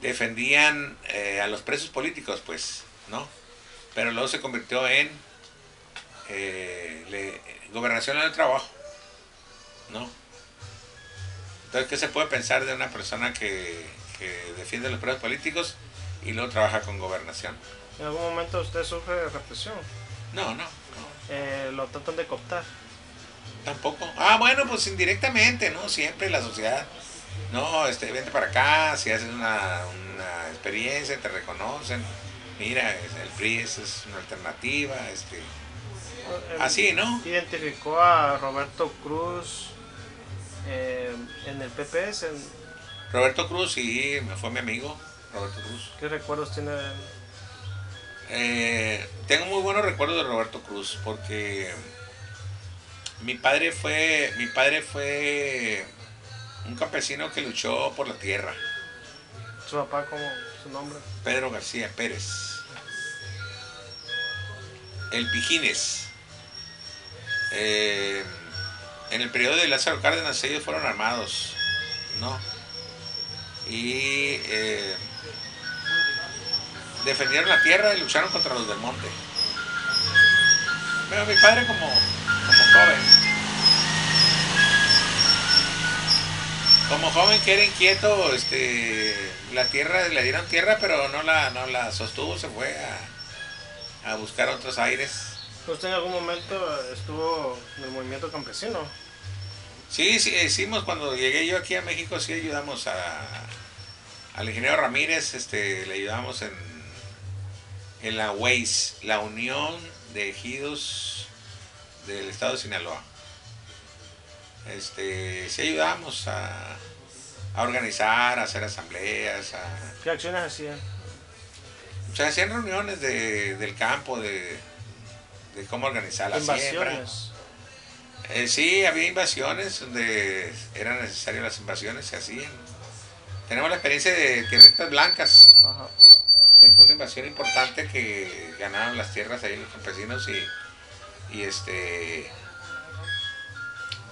defendían a los presos políticos, pues, ¿no? Pero luego se convirtió en gobernación del trabajo, ¿no? Entonces, ¿qué se puede pensar de una persona que defiende los presos políticos y luego trabaja con gobernación? ¿En algún momento usted sufre de represión? No. ¿Lo tratan de cooptar? Tampoco. Bueno, pues indirectamente, ¿no? Siempre la sociedad, no, vente para acá, si haces una experiencia, te reconocen, mira, el PRI es una alternativa, así, ¿no? Identificó a Roberto Cruz en el PPS. Roberto Cruz, sí, fue mi amigo, Roberto Cruz. ¿Qué recuerdos tiene de él? Tengo muy buenos recuerdos de Roberto Cruz, porque Mi padre fue un campesino que luchó por la tierra. Su papá, como su nombre. Pedro García Pérez. El Pijines. Eh, en el periodo de Lázaro Cárdenas ellos fueron armados, ¿no? Y defendieron la tierra y lucharon contra los del monte. Pero mi padre como joven que era inquieto, la tierra, le dieron tierra, pero no la sostuvo, se fue a buscar otros aires. ¿Usted en algún momento estuvo en el movimiento campesino? Sí, sí, hicimos, cuando llegué yo aquí a México, sí ayudamos al ingeniero Ramírez, le ayudamos en la UEIS, la Unión de Ejidos del Estado de Sinaloa. Sí ayudamos a organizar, a hacer asambleas, ¿Qué acciones hacían? o sea, hacían reuniones del campo, de cómo organizar la siembra. Invasiones. Sí, había invasiones donde eran necesarias las invasiones, se hacían. Tenemos la experiencia de Tierritas Blancas, Ajá. que fue una invasión importante que ganaron las tierras ahí los campesinos y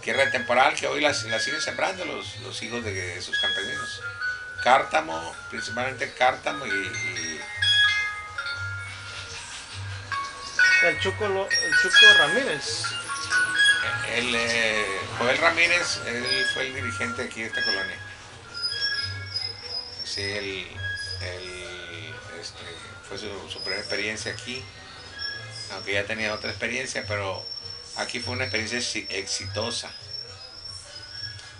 tierra de temporal que hoy las siguen sembrando los hijos de esos campesinos. Cártamo, principalmente Cártamo y El Chuco Ramírez. Joel Ramírez, él fue el dirigente aquí de esta colonia. Sí, fue su primera experiencia aquí, aunque ya tenía otra experiencia, pero aquí fue una experiencia exitosa.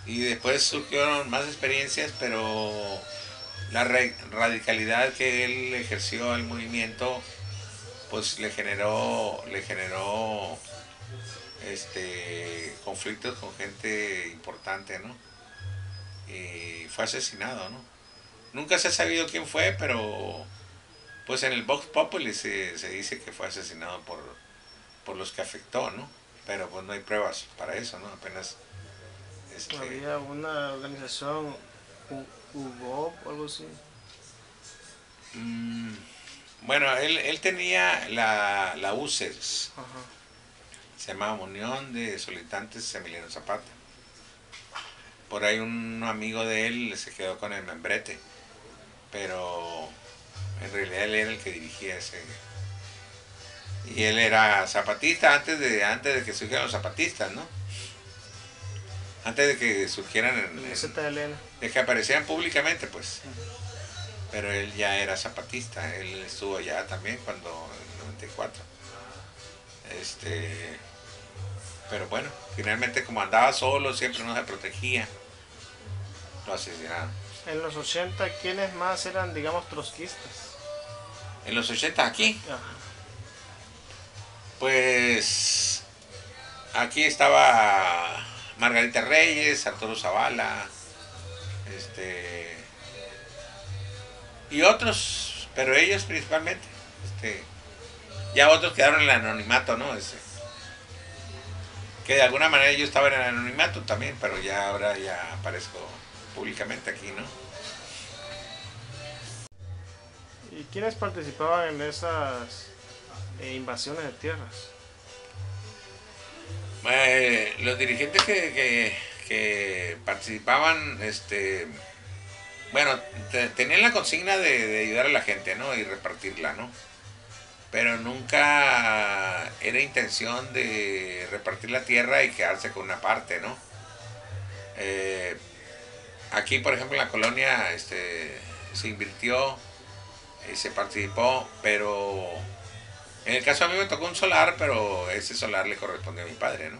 Y después surgieron más experiencias, pero la radicalidad que él ejerció al movimiento, pues le generó conflictos con gente importante, ¿no? Y fue asesinado, ¿no? Nunca se ha sabido quién fue, pero pues en el Vox Populi se dice que fue asesinado por los que afectó, ¿no? Pero pues no hay pruebas para eso, ¿no? Apenas Había una organización, UGOP o algo así. Bueno, él tenía la UCES. Ajá. Se llamaba Unión de Solitantes Emiliano Zapata. Por ahí un amigo de él se quedó con el membrete, pero en realidad él era el que dirigía ese. Y él era zapatista antes de que surgieran los zapatistas, ¿no? Antes de que surgieran de que aparecieran públicamente, pues. Pero él ya era zapatista, él estuvo allá también cuando en el 94. Pero bueno, finalmente como andaba solo, siempre no se protegía, lo asesinaron. En los 80, ¿quiénes más eran, digamos, trotskistas? En los 80 aquí, Ajá. pues aquí estaba Margarita Reyes, Arturo Zavala, y otros, pero ellos principalmente, ya otros quedaron en el anonimato, ¿no? Que de alguna manera yo estaba en el anonimato también, pero ya ahora ya aparezco públicamente aquí, ¿no? ¿Y quiénes participaban en esas invasiones de tierras? Los dirigentes que participaban, bueno, tenían la consigna de ayudar a la gente, ¿no? Y repartirla, ¿no? Pero nunca era intención de repartir la tierra y quedarse con una parte, ¿no? Aquí, por ejemplo, en la colonia se invirtió y se participó, pero en el caso a mí me tocó un solar, pero ese solar le corresponde a mi padre, ¿no?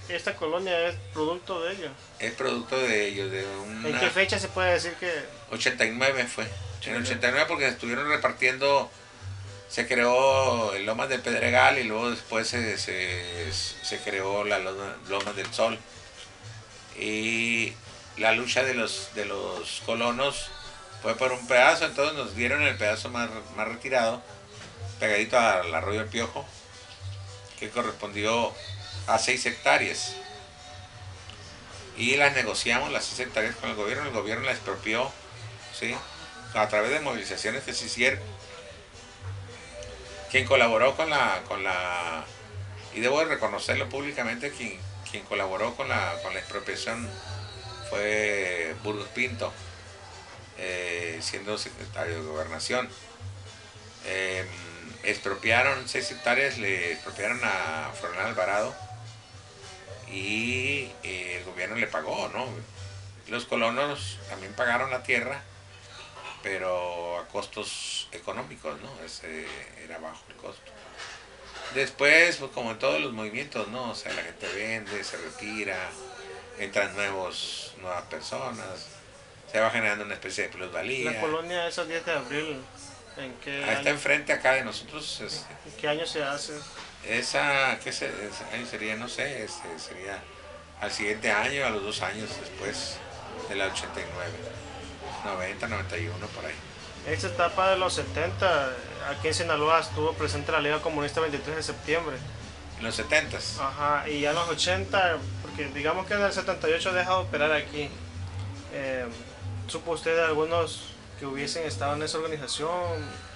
¿Esta colonia es producto de ello? Es producto de ellos, de una... ¿En qué fecha se puede decir que...? 89 fue. En el 89 porque estuvieron repartiendo, se creó el Lomas del Pedregal y luego después se creó la Lomas del Sol. Y la lucha de los colonos fue por un pedazo, entonces nos dieron el pedazo más retirado, pegadito al arroyo del Piojo, que correspondió a 6 hectáreas. Y las negociamos, las 6 hectáreas, con el gobierno las expropió, ¿sí? A través de movilizaciones que se hicieron. Quien colaboró con la y debo reconocerlo públicamente, quien colaboró con la expropiación fue Burgos Pinto, siendo secretario de Gobernación. Expropiaron 6 hectáreas, le expropiaron a Fernán Alvarado y el gobierno le pagó, ¿no? Los colonos también pagaron la tierra, pero a costos económicos, ¿no? Era bajo el costo. Después, pues como en todos los movimientos, ¿no? O sea, la gente vende, se retira, entran nuevas personas, se va generando una especie de plusvalía. La colonia esa 10 de abril, ¿en qué año? Está enfrente acá de nosotros. ¿En qué año se hace? ¿Qué año sería? No sé, sería al siguiente año, a los 2 años después de la 89, 90, 91, por ahí. Esta etapa de los 70, aquí en Sinaloa estuvo presente la Liga Comunista el 23 de septiembre. En los 70s. Ajá, y ya en los 80, porque digamos que en el 78 deja de operar aquí. ¿Supo usted de algunos que hubiesen estado en esa organización?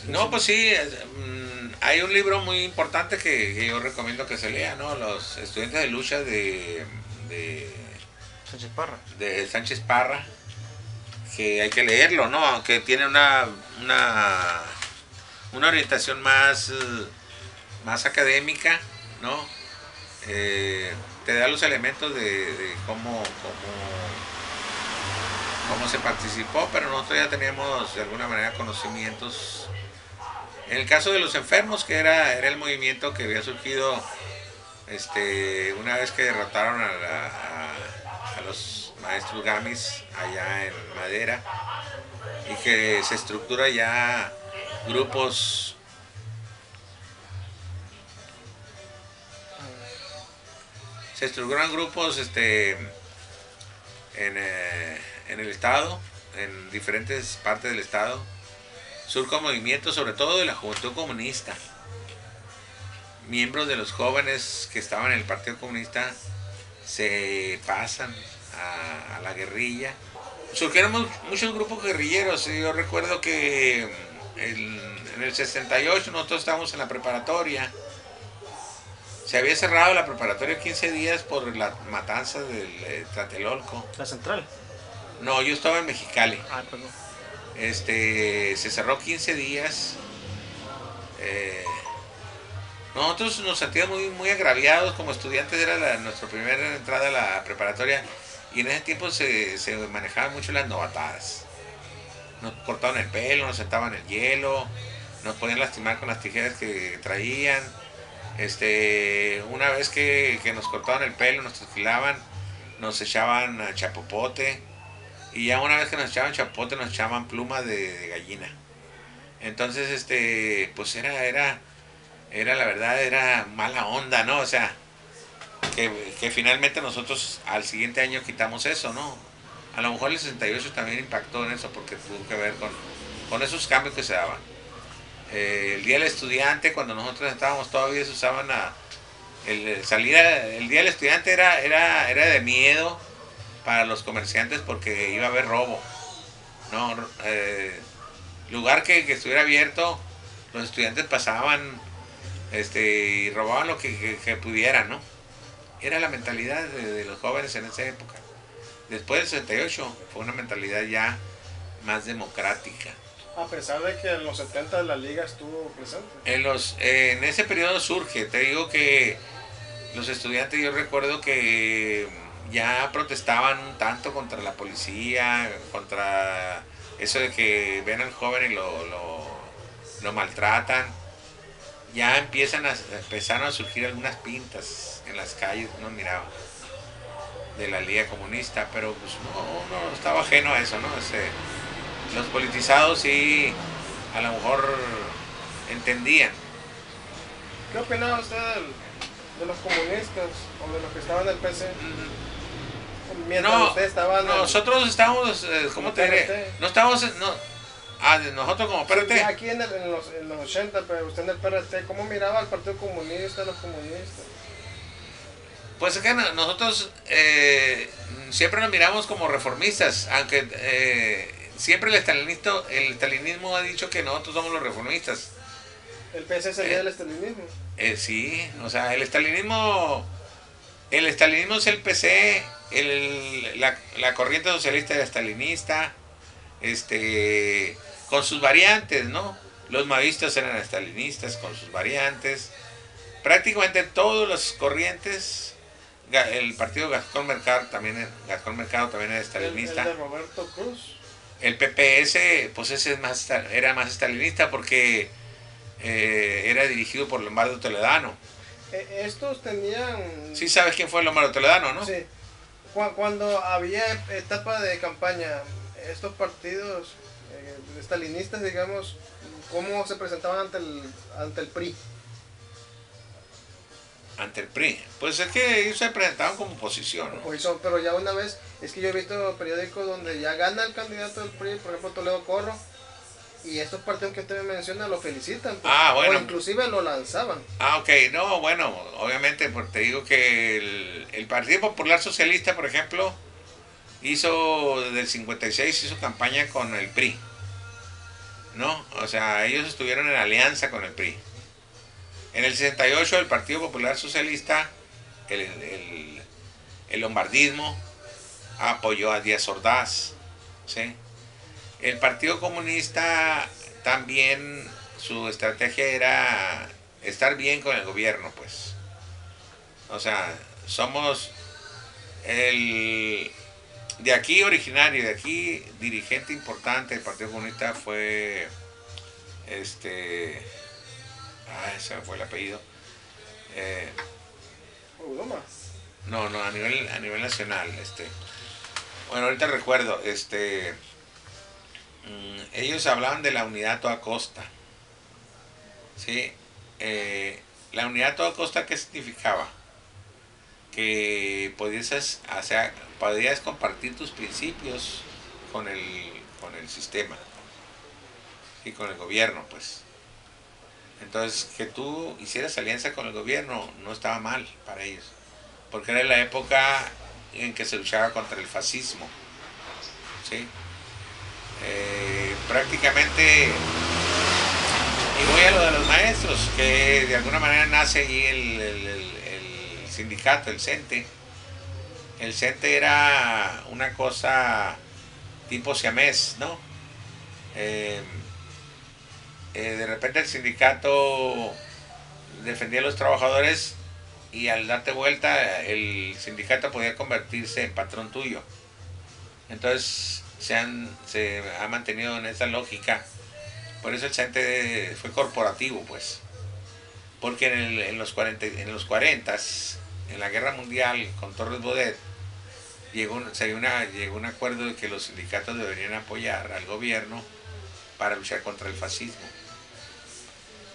No, pues sí, hay un libro muy importante que yo recomiendo que se lea, ¿no? Los estudiantes de lucha de Sánchez Parra. De Sánchez Parra, que hay que leerlo, ¿no? Aunque tiene una orientación más académica, ¿no? Te da los elementos de cómo se participó, pero nosotros ya teníamos de alguna manera conocimientos. En el caso de los enfermos, que era el movimiento que había surgido una vez que derrotaron a los maestros gamis allá en Madera, y que se estructura ya grupos en el estado, en diferentes partes del estado. Surca movimientos, sobre todo de la juventud comunista. Miembros de los jóvenes que estaban en el Partido Comunista se pasan a la guerrilla. Surgieron muchos grupos guerrilleros. Yo recuerdo que en el 68 nosotros estábamos en la preparatoria. Se había cerrado la preparatoria 15 días por la matanza del Tlatelolco. ¿La central? No, yo estaba en Mexicali. Ah, perdón. Se cerró 15 días. Nosotros nos sentíamos muy, muy agraviados como estudiantes. Era nuestra primera entrada a la preparatoria, y en ese tiempo se manejaban mucho las novatadas. Nos cortaban el pelo, nos sentaban en el hielo, nos podían lastimar con las tijeras que traían. Una vez que nos cortaban el pelo, nos trasquilaban, nos echaban a chapopote. Y ya una vez que nos echaban chapote, nos echaban pluma de gallina. Entonces, pues era la verdad, era mala onda, ¿no? O sea, que finalmente nosotros al siguiente año quitamos eso, ¿no? A lo mejor el 68 también impactó en eso, porque tuvo que ver con esos cambios que se daban. El Día del Estudiante, cuando nosotros estábamos todavía, se usaban el Día del Estudiante era de miedo para los comerciantes, porque iba a haber robo, ¿no? Lugar que estuviera abierto, los estudiantes pasaban y robaban lo que pudieran, ¿no? Era la mentalidad de los jóvenes en esa época. Después del 68 fue una mentalidad ya más democrática. A pesar de que en los 70 la liga estuvo presente. En ese periodo surge, te digo que los estudiantes, yo recuerdo que ya protestaban un tanto contra la policía, contra eso de que ven al joven y lo maltratan. Ya empezaron a surgir algunas pintas en las calles, uno miraba, de la Liga Comunista, pero pues uno estaba ajeno a eso, ¿no? Los politizados sí, a lo mejor entendían. ¿Qué opinaba usted de los comunistas o de los que estaban en el PC? Mientras usted estaba nosotros estábamos, ¿cómo te diré? No estábamos, nosotros como PRT. Sí, aquí en los 80, pero usted en el PRT, ¿cómo miraba al Partido Comunista, a los comunistas? Pues es que nosotros siempre nos miramos como reformistas, aunque siempre el estalinismo ha dicho que nosotros somos los reformistas. ¿El PC sería el estalinismo? Sí, o sea, el estalinismo es el PC, la corriente socialista era estalinista, con sus variantes, ¿no? Los mavistas eran estalinistas con sus variantes. Prácticamente todas las corrientes, el partido Gascón Mercado también era estalinista. El de Roberto Cruz. El PPS, pues ese era más estalinista porque era dirigido por Lombardo Toledano. Estos tenían... Sí sabes quién fue Lombardo Toledano, ¿no? Sí. Cuando había etapa de campaña, estos partidos estalinistas, digamos, ¿cómo se presentaban ante el PRI? Ante el PRI. Pues es que ellos se presentaban como oposición, ¿no? Oposición, pero ya una vez, es que yo he visto periódicos donde ya gana el candidato del PRI, por ejemplo Toledo Corro, y estos partidos que usted me menciona lo felicitan, pues, bueno. O inclusive lo lanzaban. Ok, no, bueno, obviamente, porque te digo que el Partido Popular Socialista, por ejemplo, desde el 56 hizo campaña con el PRI, ¿no? O sea, ellos estuvieron en alianza con el PRI. En el 68 el Partido Popular Socialista, el lombardismo, apoyó a Díaz Ordaz, ¿sí? El Partido Comunista también, su estrategia era estar bien con el gobierno, pues. O sea, somos de aquí originario, de aquí dirigente importante del Partido Comunista fue se me fue el apellido. No, a nivel nacional, bueno, ahorita recuerdo, ellos hablaban de la unidad a toda costa. ¿Sí? La unidad a toda costa, ¿qué significaba? Que podías compartir tus principios con el sistema y con el gobierno, pues. Entonces, que tú hicieras alianza con el gobierno no estaba mal para ellos, porque era la época en que se luchaba contra el fascismo, ¿sí? Prácticamente, y voy a lo de los maestros, que de alguna manera nace allí el sindicato, el CENTE. El CENTE era una cosa tipo siamés, ¿no? De repente el sindicato defendía a los trabajadores y al darte vuelta el sindicato podía convertirse en patrón tuyo. Entonces se ha mantenido en esa lógica. Por eso el CENTE fue corporativo, pues. Porque en los 40, en la Guerra Mundial con Torres Bodet, llegó un acuerdo de que los sindicatos deberían apoyar al gobierno para luchar contra el fascismo.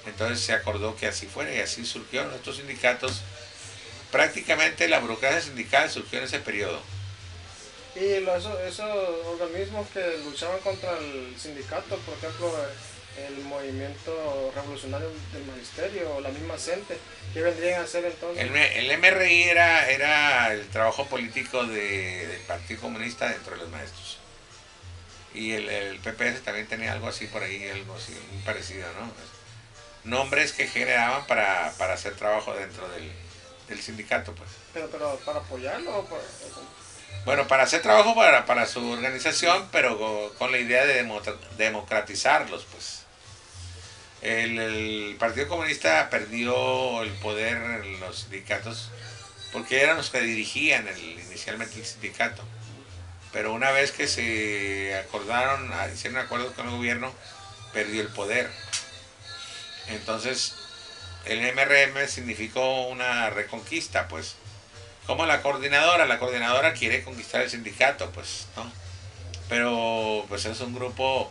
Entonces se acordó que así fuera y así surgieron estos sindicatos. Prácticamente la burocracia sindical surgió en ese periodo. Y esos organismos que luchaban contra el sindicato, por ejemplo, el movimiento revolucionario del magisterio o la misma CENTE, ¿qué vendrían a hacer entonces? El MRI era el trabajo político del Partido Comunista dentro de los maestros. Y el PPS también tenía algo así por ahí, algo así, muy parecido, ¿no? Nombres que generaban para hacer trabajo dentro del sindicato, pues. Pero ¿para apoyarlo o Bueno, para hacer trabajo para su organización, pero con la idea de democratizarlos, pues. El Partido Comunista perdió el poder en los sindicatos porque eran los que dirigían inicialmente el sindicato. Pero una vez que se hicieron acuerdos con el gobierno, perdió el poder. Entonces, el MRM significó una reconquista, pues. Como la coordinadora quiere conquistar el sindicato, pues, ¿no? Pero, pues es un grupo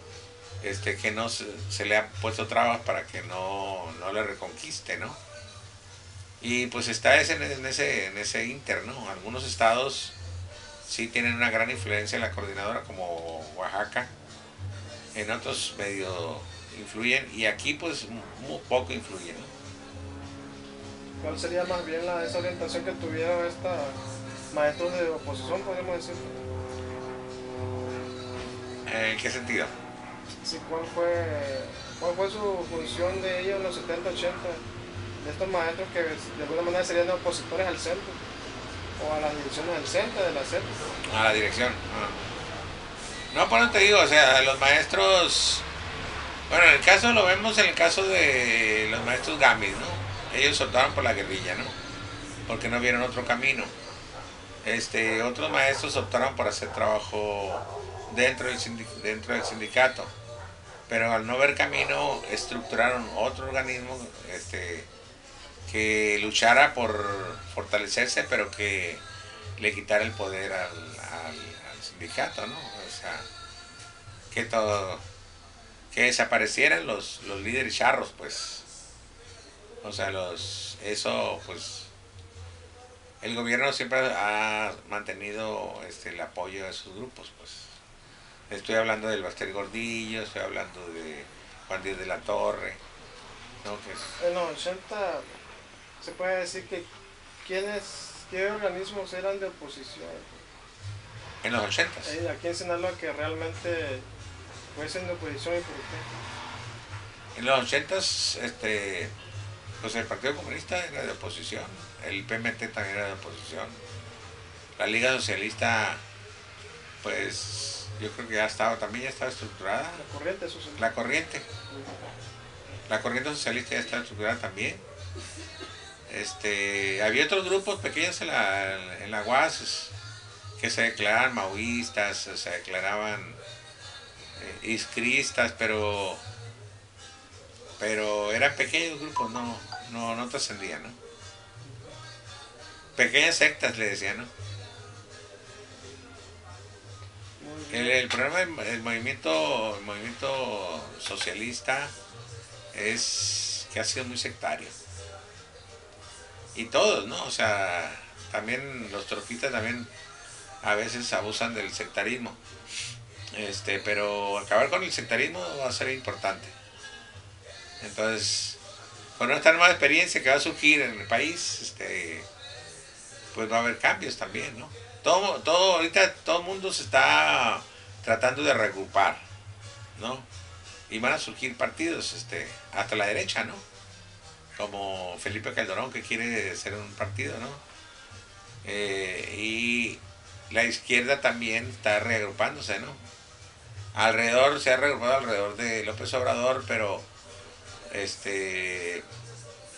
que no se le ha puesto trabas para que no le reconquiste, ¿no? Y pues está en ese inter, ¿no? Algunos estados sí tienen una gran influencia en la coordinadora, como Oaxaca. En otros medio influyen y aquí pues muy poco influyen, ¿no? ¿Cuál sería más bien esa orientación que tuvieron estos maestros de oposición, podríamos decir? ¿En qué sentido? Sí, ¿cuál fue su función de ellos en los 70, 80? De estos maestros que de alguna manera serían opositores al centro o a las direcciones del centro, de la SEP. A la dirección. No, por eso te digo, o sea, los maestros, bueno, en el caso lo vemos en el caso de los maestros Gamis, ¿no? Ellos optaron por la guerrilla, ¿no? Porque no vieron otro camino. Otros maestros optaron por hacer trabajo dentro del sindicato, pero al no ver camino estructuraron otro organismo que luchara por fortalecerse, pero que le quitara el poder al sindicato, ¿no? O sea, que desaparecieran los líderes charros, pues. O sea, eso, pues, el gobierno siempre ha mantenido el apoyo a esos grupos, pues. Estoy hablando del Baster Gordillo, estoy hablando de Juan Díaz de la Torre, ¿no? En los 80 se puede decir que ¿qué organismos eran de oposición? En los 80. Aquí en Sinaloa que realmente fuesen de oposición, ¿y por qué? En los 80, pues el Partido Comunista era de oposición, el PMT también era de oposición, la Liga Socialista, pues yo creo que también ya estaba estructurada. La corriente socialista. La corriente socialista ya estaba estructurada también. Había otros grupos pequeños en la UAS que se declaraban maoístas, se declaraban iscristas, pero eran pequeños grupos, no trascendían, ¿no? Pequeñas sectas le decían, ¿no? El problema del movimiento socialista es que ha sido muy sectario. Y todos, ¿no? O sea, también los tropistas también a veces abusan del sectarismo. Pero acabar con el sectarismo va a ser importante. Entonces, con esta nueva experiencia que va a surgir en el país, pues va a haber cambios también, ¿no? Ahorita todo el mundo se está tratando de reagrupar, ¿no? Y van a surgir partidos, hasta la derecha, ¿no? Como Felipe Calderón, que quiere ser un partido, ¿no? Y la izquierda también está reagrupándose, ¿no? Se ha reagrupado alrededor de López Obrador, pero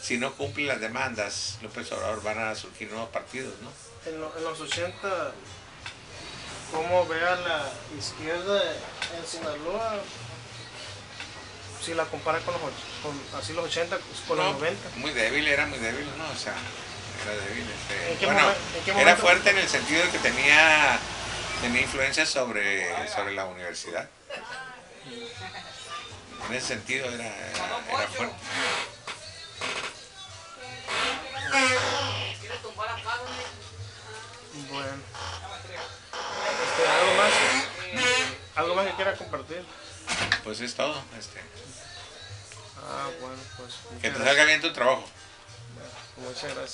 si no cumple las demandas López Obrador, van a surgir nuevos partidos, ¿no? En los 80, ¿cómo ve a la izquierda en Sinaloa? Si la compara con los 80, con los 90. Era muy débil, ¿no? O sea, era débil. ¿En qué momento? Era fuerte en el sentido de que tenía influencia sobre la universidad. En ese sentido era fuerte. Bueno. ¿Algo más que quiera compartir? Pues es todo. Bueno, pues. Que te salga bien tu trabajo. Muchas gracias.